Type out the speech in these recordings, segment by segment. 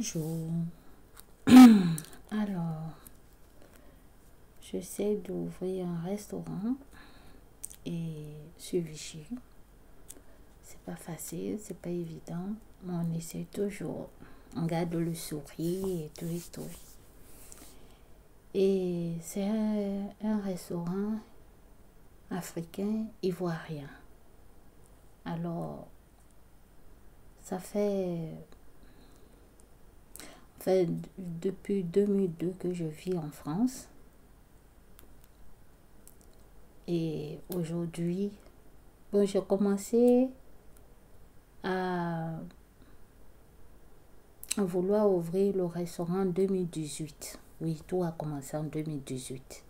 Bonjour. Alors, j'essaie d'ouvrir un restaurant et sur Vichy. C'est pas facile, c'est pas évident, mais on essaie toujours. On garde le sourire et tout et tout. Et c'est un restaurant africain ivoirien. Alors, ça fait depuis 2002 que je vis en France. Et aujourd'hui, bon, j'ai commencé à vouloir ouvrir le restaurant en 2018. Oui, tout a commencé en 2018.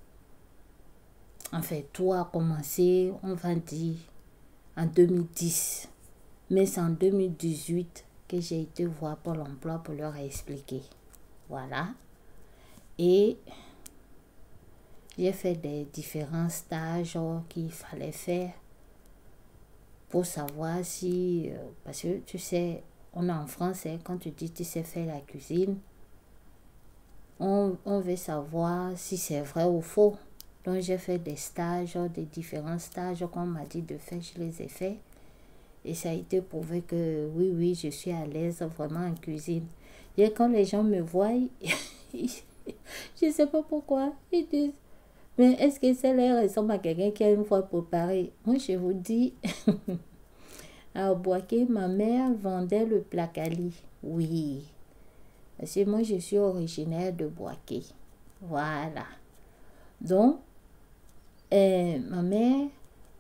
Enfin, tout a commencé, on va dire, en 2010. Mais c'est en 2018 que j'ai été voir Pôle emploi pour leur expliquer. Voilà. Et j'ai fait des différents stages qu'il fallait faire pour savoir si... parce que tu sais, on est en France, quand tu dis tu sais faire la cuisine, on veut savoir si c'est vrai ou faux. Donc j'ai fait des stages, des différents stages qu'on m'a dit de faire, je les ai faits. Et ça a été prouvé que oui, je suis à l'aise vraiment en cuisine. Et quand les gens me voient, je ne sais pas pourquoi, ils disent, mais est-ce que c'est l'air ressemble à quelqu'un qui a une fois préparé? Moi, je vous dis, à Boaké, ma mère vendait le placali. Oui, parce que moi, je suis originaire de Boaké. Voilà. Donc, ma mère,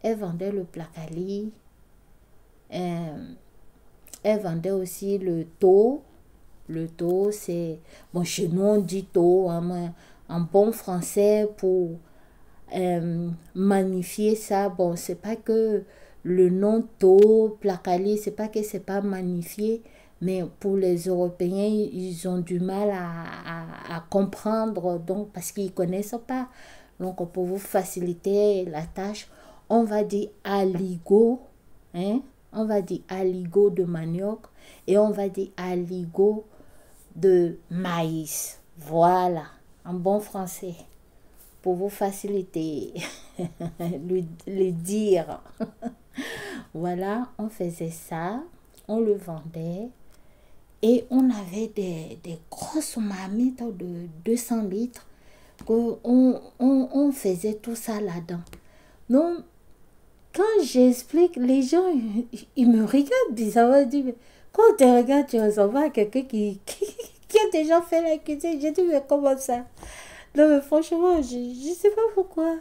elle vendait le placali. Elle vendait aussi le taux. Le taux, c'est... Bon, chez nous, on dit taux, hein, en bon français, pour magnifier ça. Bon, c'est pas que le nom taux, placali, c'est pas que c'est pas magnifié, mais pour les Européens, ils ont du mal à comprendre, donc, parce qu'ils connaissent pas. Donc, pour vous faciliter la tâche, on va dire aligot, hein? On va dire aligot de manioc et on va dire aligot de maïs. Voilà, en bon français, pour vous faciliter le dire. Voilà, on faisait ça, on le vendait et on avait des grosses marmites de 200 litres on faisait tout ça là-dedans. Donc, quand j'explique, les gens, ils me regardent bizarrement. Ils disent, quand on te regarde, tu ressembles à quelqu'un qui a déjà fait la cuisine. J'ai dit, mais comment ça? Non, mais franchement, je ne sais pas pourquoi.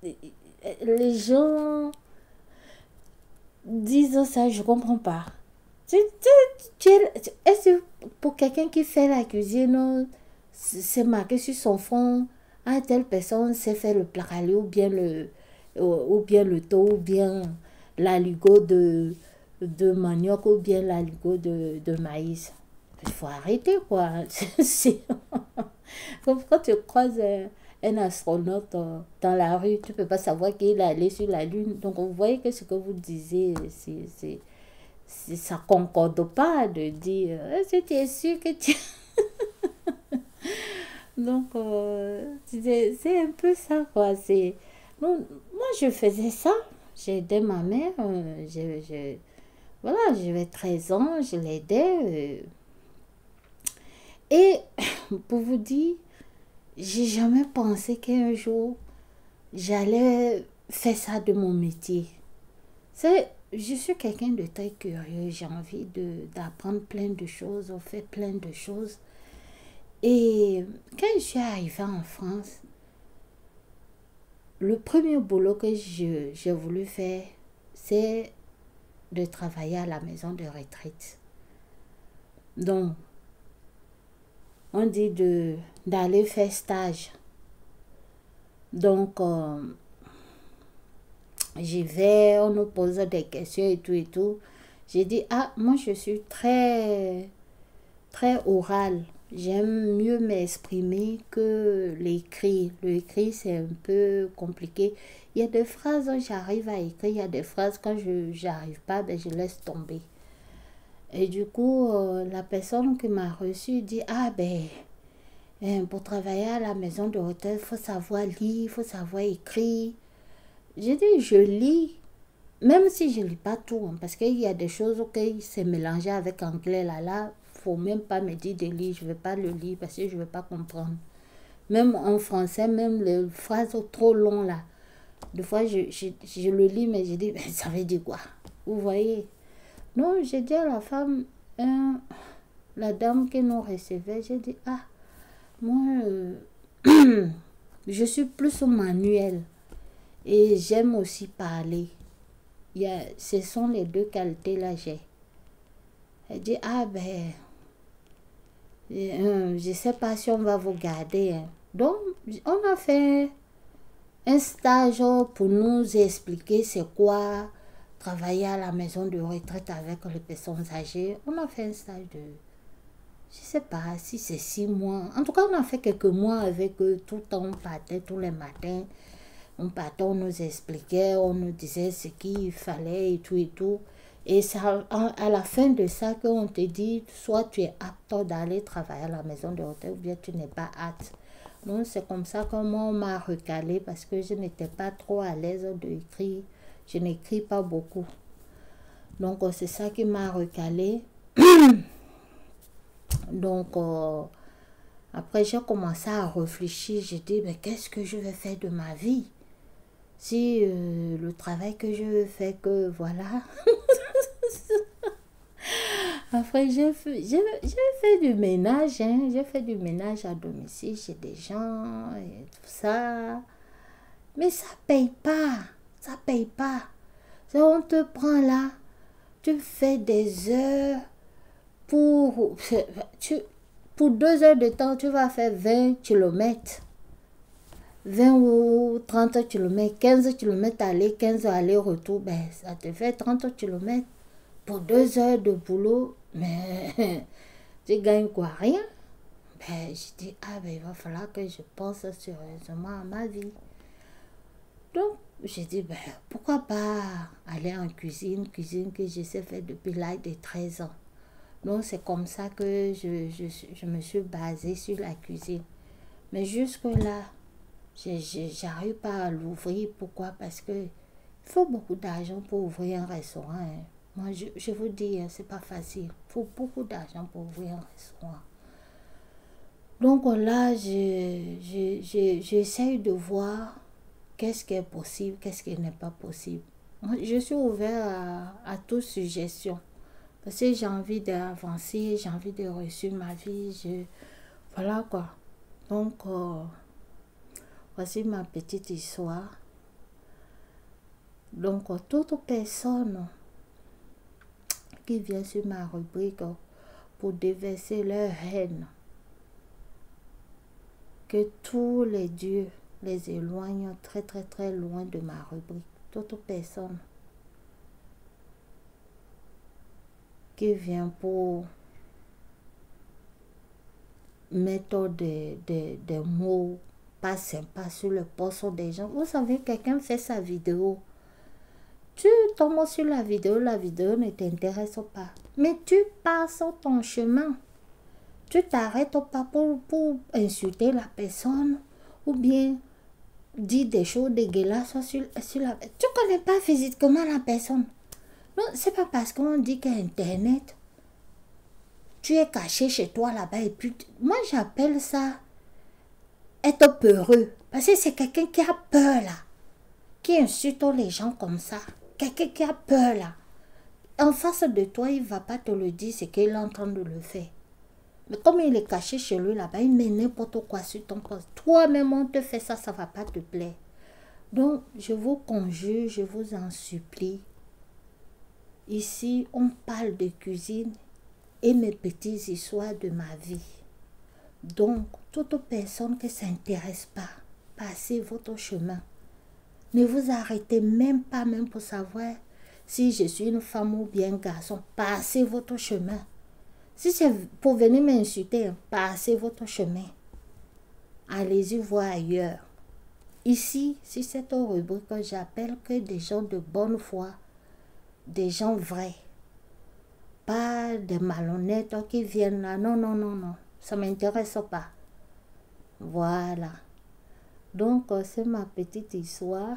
Les gens disent ça, je ne comprends pas. Est-ce que pour quelqu'un qui fait la cuisine, c'est marqué sur son front, ah, telle personne sait faire le placali ou bien le taux, ou bien l'aligot de manioc, ou bien l'aligot de maïs. Il faut arrêter, quoi. Comme quand tu croises un astronaute dans la rue, tu ne peux pas savoir qu'il est allé sur la Lune. Donc, vous voyez que ce que vous disiez, ça ne concorde pas de dire, est-ce que tu es sûr que tu... Donc, c'est un peu ça, quoi. Bon, moi, je faisais ça. J'ai aidé ma mère. Voilà, j'avais 13 ans, je l'aidais. Et pour vous dire, j'ai jamais pensé qu'un jour, j'allais faire ça de mon métier. Je suis quelqu'un de très curieux. J'ai envie d'apprendre plein de choses, on fait plein de choses. Et quand je suis arrivée en France, le premier boulot que j'ai voulu faire, c'est de travailler à la maison de retraite. Donc, on dit d'aller faire stage. Donc, j'y vais, on nous pose des questions et tout et tout. J'ai dit, ah, moi je suis très, très orale. J'aime mieux m'exprimer que l'écrit. L'écrit, c'est un peu compliqué. Il y a des phrases, j'arrive à écrire. Il y a des phrases, quand je n'arrive pas, ben, je laisse tomber. Et du coup, la personne qui m'a reçu dit, ah ben, pour travailler à la maison de retraite, il faut savoir lire, il faut savoir écrire. J'ai dit, je lis, même si je ne lis pas tout, hein, parce qu'il y a des choses qui c'est mélangé avec anglais là, faut même pas me dire de lire, je ne vais pas le lire parce que je ne vais pas comprendre. Même en français, même les phrases trop longues là, des fois je le lis, mais je dis, mais ça veut dire quoi? Vous voyez? Non, j'ai dit à la femme, la dame qui nous recevait, j'ai dit, ah, moi, je suis plus manuel et j'aime aussi parler. Ce sont les deux qualités là j'ai. Elle dit, ah ben, je sais pas si on va vous garder. Hein. Donc, on a fait un stage pour nous expliquer c'est quoi travailler à la maison de retraite avec les personnes âgées. On a fait un stage de, je sais pas si c'est 6 mois. En tout cas, on a fait quelques mois avec eux. Tout le temps, on partait tous les matins. On partait, on nous expliquait, on nous disait ce qu'il fallait et tout et tout. Et ça, à la fin de ça, qu'on te dit, soit tu es apte d'aller travailler à la maison de retraite ou bien tu n'es pas apte. Donc, c'est comme ça que moi, on m'a recalé parce que je n'étais pas trop à l'aise d'écrire. Je n'écris pas beaucoup. Donc, c'est ça qui m'a recalé. Donc, après, j'ai commencé à réfléchir. J'ai dit, mais qu'est-ce que je vais faire de ma vie? Si le travail que je fais, que voilà. Après, j'ai fait du ménage, hein. J'ai fait du ménage à domicile chez des gens et tout ça. Mais ça paye pas. Ça paye pas. On te prend là, tu fais des heures pour... pour 2 heures de temps, tu vas faire 20 kilomètres. 20 ou 30 km, 15 km aller, 15 aller-retour, ben, ça te fait 30 km pour 2 heures de boulot, mais tu gagnes quoi? Rien. Ben, je dis, ah ben, il va falloir que je pense sérieusement à ma vie. Donc, j'ai dit, ben, pourquoi pas aller en cuisine que je sais faire depuis l'âge de 13 ans. Donc, c'est comme ça que je me suis basée sur la cuisine. Mais jusque-là, j'arrive pas à l'ouvrir. Pourquoi? Parce que il faut beaucoup d'argent pour ouvrir un restaurant. Hein. Moi, je vous dis, hein, c'est pas facile. Il faut beaucoup d'argent pour ouvrir un restaurant. Donc là, j'essaye de voir qu'est-ce qui est possible, qu'est-ce qui n'est pas possible. Moi, je suis ouvert à toute suggestion. Parce que j'ai envie d'avancer, j'ai envie de réussir ma vie. Voilà quoi. Donc, voici ma petite histoire. Donc, toute personne qui vient sur ma rubrique pour déverser leur haine, que tous les dieux les éloignent très très très loin de ma rubrique. Toute personne qui vient pour mettre des mots pas sympas sur le poste des gens. Vous savez, quelqu'un fait sa vidéo. Tu tombes sur la vidéo ne t'intéresse pas. Mais tu passes ton chemin. Tu t'arrêtes pas pour insulter la personne ou bien dire des choses dégueulasses sur la personne. Tu ne connais pas physiquement la personne. Non, c'est pas parce qu'on dit qu'Internet, tu es caché chez toi là-bas et puis... Moi, j'appelle ça être peureux. Parce que c'est quelqu'un qui a peur là. Qui insulte les gens comme ça. Quelqu'un qui a peur là. En face de toi, il ne va pas te le dire, c'est qu'il est en train de le faire. Mais comme il est caché chez lui là-bas, il met n'importe quoi sur ton poste. Toi-même, on te fait ça, ça ne va pas te plaire. Donc, je vous conjure, je vous en supplie. Ici, on parle de cuisine et mes petites histoires de ma vie. Donc, toute personne qui ne s'intéresse pas, passez votre chemin. Ne vous arrêtez même pas même pour savoir si je suis une femme ou bien un garçon. Passez votre chemin. Si c'est pour venir m'insulter, passez votre chemin. Allez-y voir ailleurs. Ici, si c'est une rubrique que j'appelle que des gens de bonne foi, des gens vrais. pas des malhonnêtes qui viennent là. Non, non, non, non. Ça ne m'intéresse pas. Voilà. Donc, c'est ma petite histoire.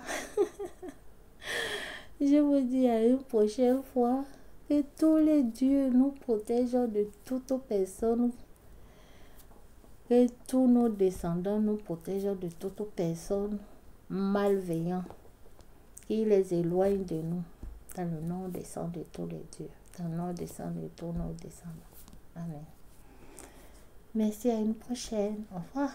Je vous dis à une prochaine fois. Que tous les dieux nous protègent de toute personne. Que tous nos descendants nous protègent de toute personne malveillante. Qu'il les éloigne de nous. Dans le nom des sangs de tous les dieux. Dans le nom des sangs de tous nos descendants. Amen. Merci, à une prochaine. Au revoir.